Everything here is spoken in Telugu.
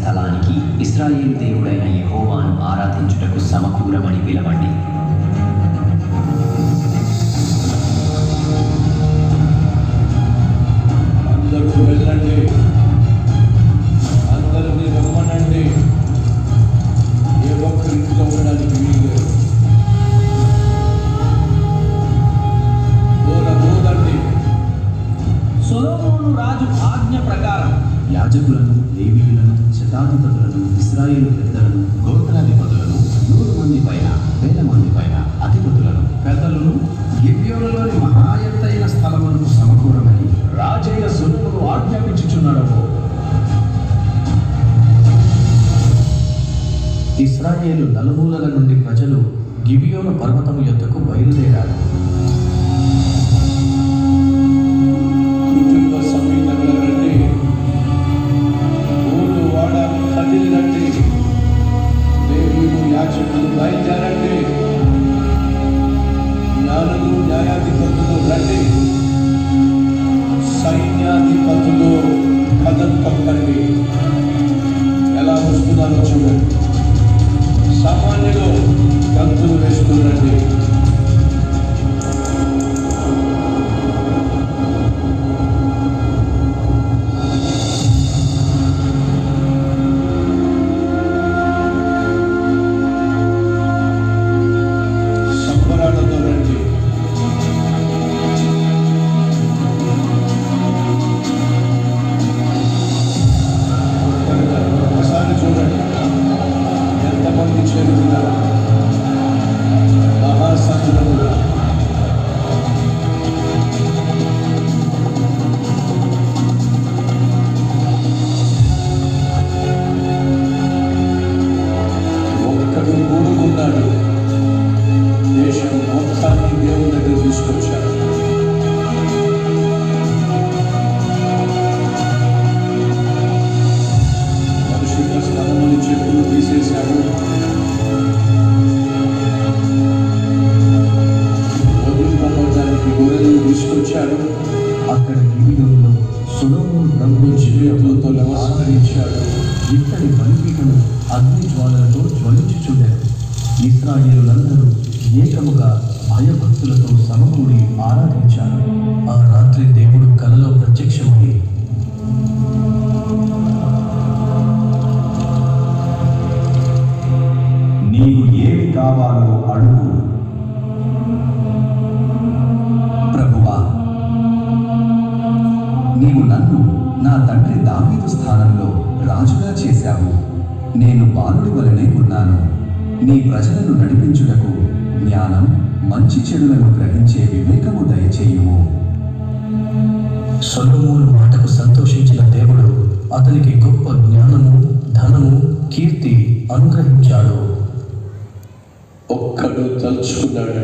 స్థలానికి ఇశ్రాయేలు దేవుడైన యెహోవాను ఆరాధించుటకు సమకూరమని పిలవండి. అందరూ వెళ్ళండి, అందరినీ రమ్మనండి. ఏ ఒక్కరి ఇంట్లో ఉండడానికి వీలు పోదండి. సొలొమోను రాజు ఆజ్ఞ ప్రకారం యాజకులను, లేవీయులను, శతాధిపతులను, ఇశ్రాయేలు పెద్దలను, గోత్రాధిపతులను, 100 మంది పైన, 1000 మంది పైన అధిపతులను, పెద్దలను గిబియోనులోని మహా ఎత్తైన స్థలములకు సమకూరమని రాజైన సొలొమోను ఆజ్ఞాపించుచున్నాడు. ఇశ్రాయేలు నలుమూలల నుండి ప్రజలు గిబియోను పర్వతము యొద్దకు బయలుదేరారు. కుటుంబ సమేతంగా రండి, ఊరు వాడ కదిలి రండి. లేవీయులు, యాజకులు బయలుదేరండి. జ్ఞానులు, న్యాయాధిపతులు రండి. సైన్యాధిపతులు కథం తొక్కండి. ఎలా వస్తున్నారో చూడండి. సామాన్యులు గంతులు వేస్తుండండి. సంబరాలతో రండి. ఒకసారి చూడండి ఎంతమంది చేరుతున్నారు. మహాసంద్రములు ఒక్కడు కూడుకున్నాడు. దేశం మొత్తాన్ని దేవుని దగ్గర తీసుకొచ్చాడు. పరిశుద్ధ స్థలముని చెప్పులు తీసేశాడు. వదిలిపోవడానికి గొర్రెలను తీసుకొచ్చాడు. అక్కడ గిబియోనులో సొలొమోను ప్రభువు జీవితంతో నమస్కరించాడు. ఇత్తడి బలిపీఠము అగ్ని జ్వాలలతో జ్వలించుచుండెను. ఇశ్రాయేలులందరూ ఏకముగా భయభక్తులతో సమకూడి ఆరాధించారు. ఆ రాత్రి దేవుడు కలలో ప్రత్యక్షమై, నీకు ఏమి కావాలో అడుగు. ప్రభువా, నీవు నన్ను నా తండ్రి దావీదు స్థానంలో రాజుగా చేశావు. నేను బాలుడి వలనే ఉన్నాను. నీ ప్రజలను నడిపించుటకు జ్ఞానం, మంచి చెడులను గ్రహించే వివేకము దయచేయుము. సొలొమోను మాటకు సంతోషించిన దేవుడు అతనికి గొప్ప జ్ఞానము, ధనము, కీర్తి అనుగ్రహించాడు. ఒక్కడు తలుచుకున్నాడు.